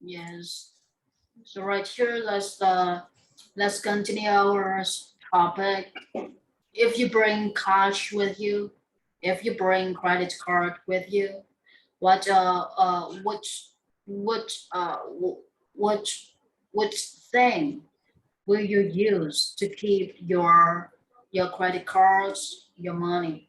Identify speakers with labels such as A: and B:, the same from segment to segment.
A: Yes. So right here, let's continue our topic. If you bring cash with you, if you bring credit card with you, what which which which thing will you use to keep your credit cards, your money?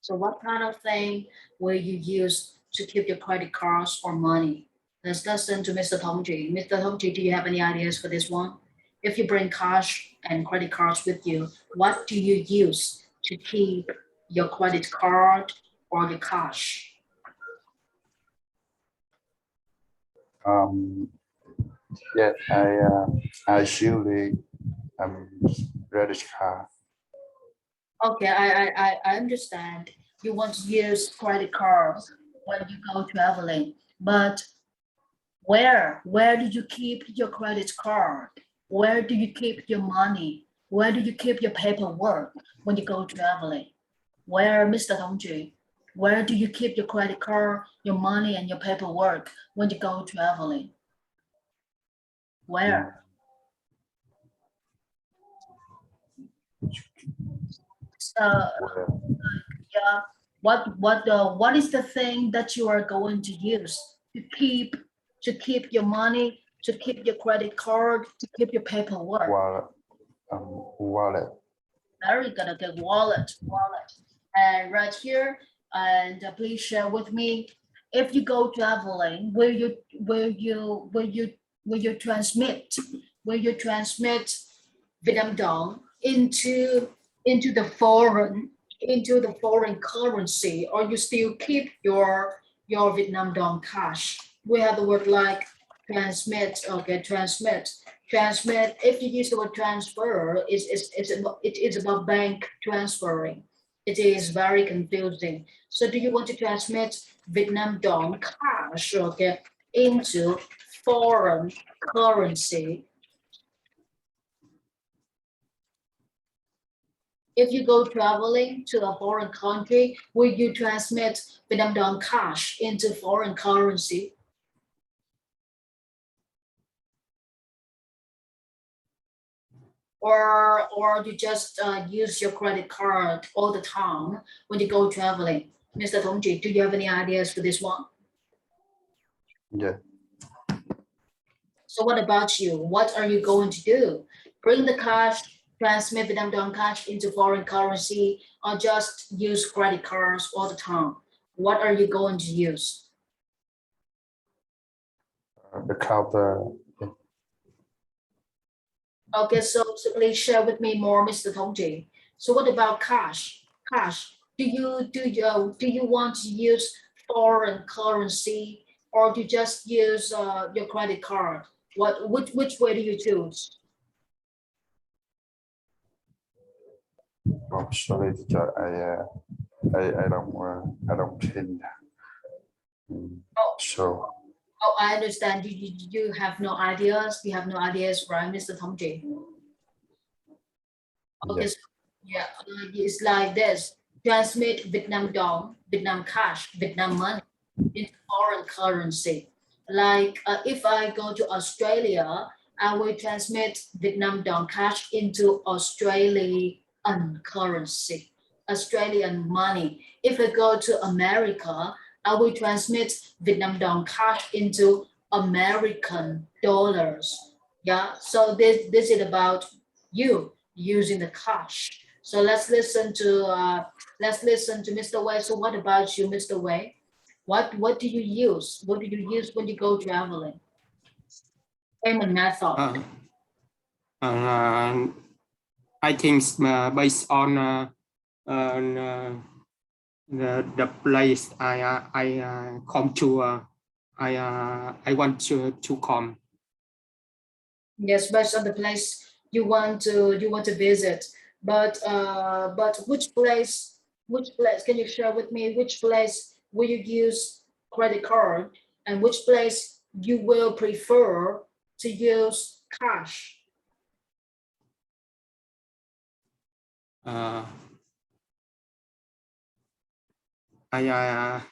A: So what kind of thing will you use to keep your credit cards or money? Let's listen to Mr. Tongji. Mr. Tongji, do you have any ideas for this one? If you bring cash and credit cards with you, what do you use to keep your credit card or your cash?
B: Um, yeah, I usually credit card.
A: Okay, I understand. You want to use credit cards when you go traveling, but where do you keep your credit card? Where do you keep your money? Where do you keep your paperwork when you go traveling? Where, Mr. Tongji, where do you keep your credit card, your money, and your paperwork when you go traveling? Where?
B: Where,
A: Yeah. What is the thing that you are going to use to keep your money, to keep your credit card, to keep your paperwork?
B: wallet, wallet.
A: Very good. Okay, wallet. And right here, and please share with me, if you go traveling, will you transmit Vietnam dong into the foreign currency, or you still keep your Vietnam dong cash? We have the word like transmit. Okay, transmit. If you use the word transfer, it is about bank transferring. It is very confusing. So do you want to transmit Vietnam dong cash, okay, into foreign currency? If you go traveling to a foreign country, will you transmit Vietnam dong cash into foreign currency? Or you just use your credit card all the time when you go traveling? Mr. Tongji, do you have any ideas for this one?
B: Yeah,
A: So what about you? What are you going to do? Bring the cash, transmit Vietnam dong cash into foreign currency, or just use credit cards all the time? What are you going to use?
B: the counter.
A: Okay, so please share with me more, Mr. Tongji. So what about cash? Cash. Do you want to use foreign currency, or do you just use your credit card? Which way do you choose?
B: Oh, sorry, teacher. I don't think.
A: Oh,
B: So
A: oh, I understand. You have no ideas. You have no ideas, right, Mr. Tongji? Okay,
B: yeah,
A: so yeah, it's like this. Transmit Vietnam dong, Vietnam cash, Vietnam money into foreign currency. Like if I go to Australia, I will transmit Vietnam dong cash into Australian currency, Australian money. If I go to America, I will transmit Vietnam dong cash into American dollars. Yeah, so this is about you using the cash. So let's listen to Mr. Wei. So what about you, Mr. Wei? What do you use? What do you use when you go traveling? Payment method.
C: I think based on the place I come to, I want to come.
A: Yes, based on the place you want to visit. But which place can you share with me? Which place will you use credit card, and which place you will prefer to use cash?
C: Uh, I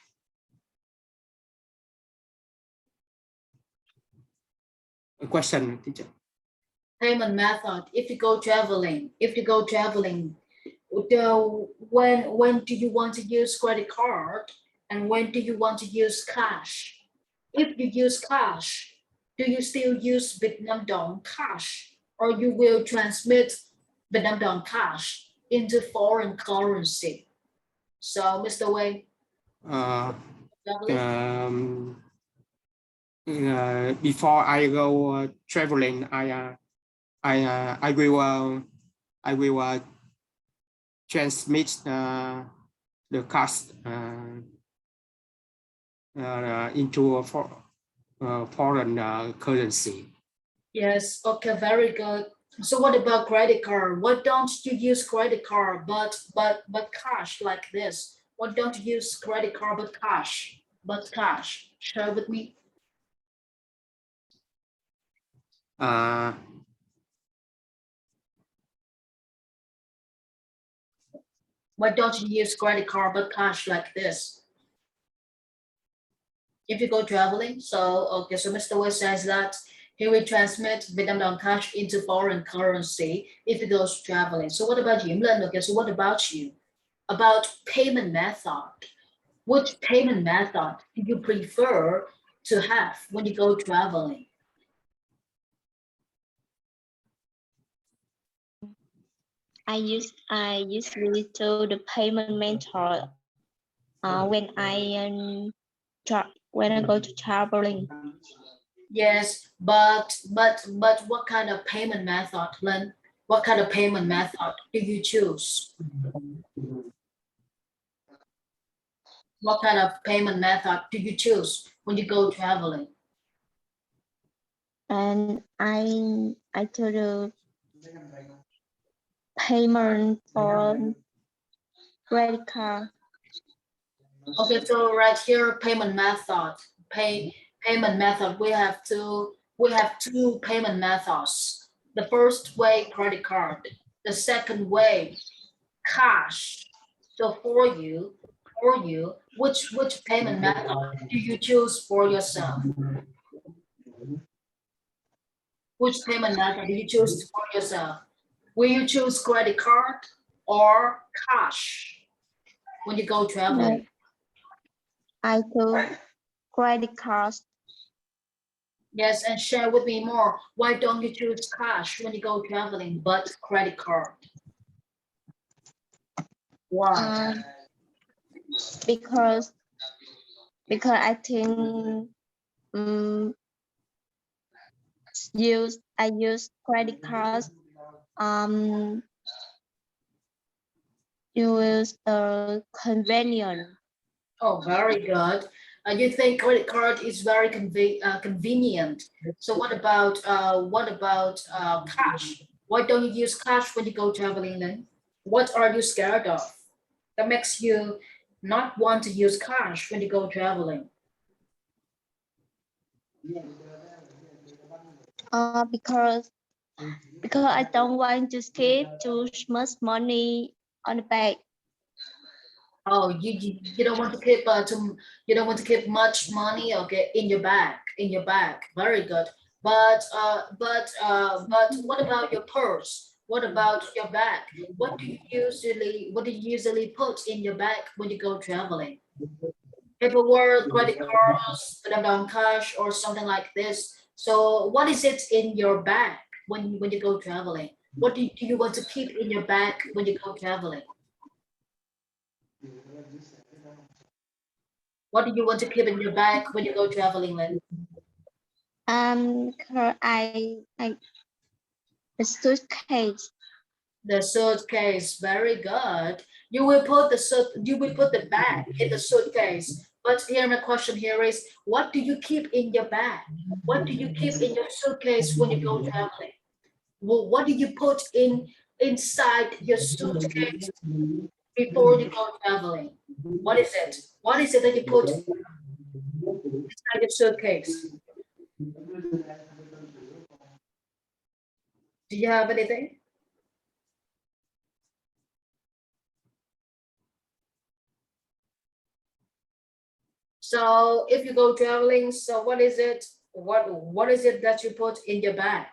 C: A question, teacher.
A: Payment method. If you go traveling, when do you want to use credit card and when do you want to use cash? If you use cash, do you still use Vietnam Dong cash or you will transmit Vietnam Dong cash into foreign currency? So, Mr. Wei, traveling?
C: Before I go traveling, I will transmit the cash into a foreign currency.
A: Yes, okay, very good. So what about credit card? Why don't you use credit card but cash like this? Why don't you use credit card but cash? But cash. Share with me. Why don't you use credit card but cash like this? If you go traveling, so okay, so Mr. West says that he will transmit Vietnam Dong cash into foreign currency if he goes traveling. So what about you, Lin? Okay, so what about you? About payment method. Which payment method do you prefer to have when you go traveling?
D: I usually do the payment method when I go to traveling.
A: Yes, but what kind of payment method, Lynn? What kind of payment method do you choose? What kind of payment method do you choose when you go traveling?
D: And I do the payment for credit card.
A: Okay, so right here, payment method, payment method. We have two payment methods. The first way, credit card. The second way, cash. So for you, which payment method do you choose for yourself? Which payment method do you choose for yourself? Will you choose credit card or cash when you go traveling?
D: I do credit cards.
A: Yes, and share with me more. Why don't you choose cash when you go traveling, but credit card? Why?
D: Because I think I use credit cards. Use convenient.
A: Oh, very good. You think credit card is very convenient. So what about cash? Why don't you use cash when you go traveling then? What are you scared of that makes you not want to use cash when you go traveling?
D: Because I don't want to keep too much money on the bag.
A: Oh, you don't want to keep you don't want to keep much money, okay, in your bag. Very good. But what about your purse? What about your bag? What do you usually put in your bag when you go traveling? Paperwork, credit cards, Vietnam cash, or something like this. So what is it in your bag when you go traveling? What do you want to keep in your bag when you go traveling? What do you want to keep in your bag when you go traveling, Lynn?
D: The suitcase.
A: The suitcase, very good. You will put the bag in the suitcase. But here my question here is, what do you keep in your bag? What do you keep in your suitcase when you go traveling? Well, what do you put inside your suitcase before you go traveling? What is it? What is it that you put inside your suitcase? Do you have anything? So if you go traveling, so what is it? What is it that you put in your bag?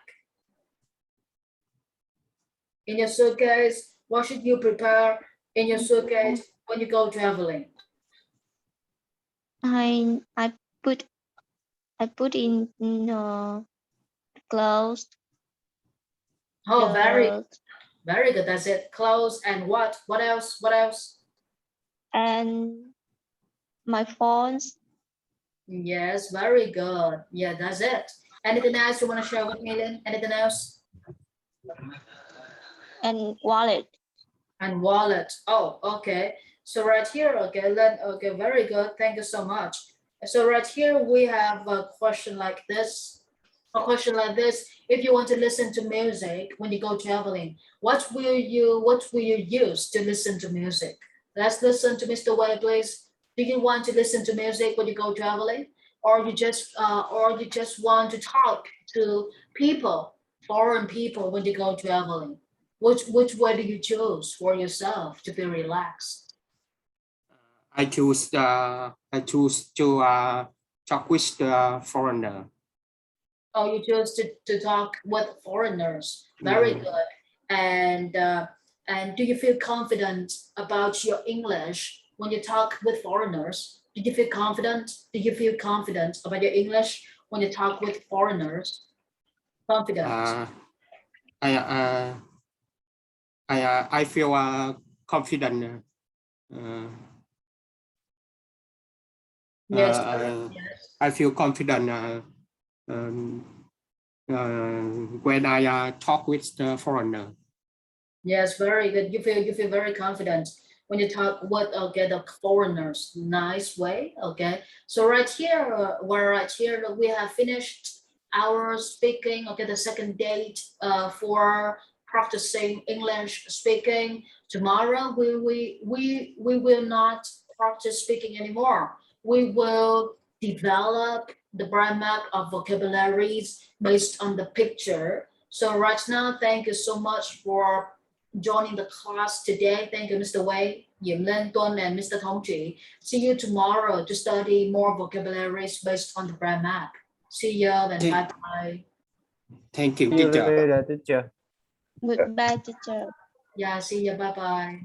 A: In your suitcase, what should you prepare in your suitcase when you go traveling?
D: I put in clothes.
A: Oh, very
D: the-
A: good. That's it. Clothes and what? What else? What else?
D: And my phones
A: Yes, very good. Yeah, that's it. Anything else you want to share with me, Lynn? Anything else?
D: and wallet.
A: And wallet. Oh, okay. So right here, okay, okay, very good. Thank you so much. So right here we have a question like this. A question like this: if you want to listen to music when you go traveling, what will you use to listen to music? Let's listen to Mr. Wei, please. Do you want to listen to music when you go traveling, or you just want to talk to people, foreign people, when you go traveling? Which way do you choose for yourself to be relaxed?
C: I choose to talk with the foreigner.
A: Oh, you chose to talk with foreigners. Very
C: Mhm.
A: good. And do you feel confident about your English when you talk with foreigners? Do you feel confident? Do you feel confident about your English when you talk with foreigners? Confident.
C: I feel confident.
A: Yes. Yes.
C: I feel confident when I talk with the foreigner.
A: Yes, very good. You feel very confident when you talk with the foreigners. Nice way. Okay. So right here, right here we have finished our speaking. Okay, the second date for practicing English speaking. Tomorrow we will not practice speaking anymore. We will develop the brain map of vocabularies based on the picture. So right now, thank you so much for joining the class today. Thank you, Mr. Wei, Yim Len Tuan, and Mr. Thống. See you tomorrow to study more vocabularies based on the brain map. See you and bye-bye.
C: Thank you,
E: See you
C: teacher.
E: later, teacher.
D: Goodbye, teacher.
A: Yeah, see you. Bye-bye.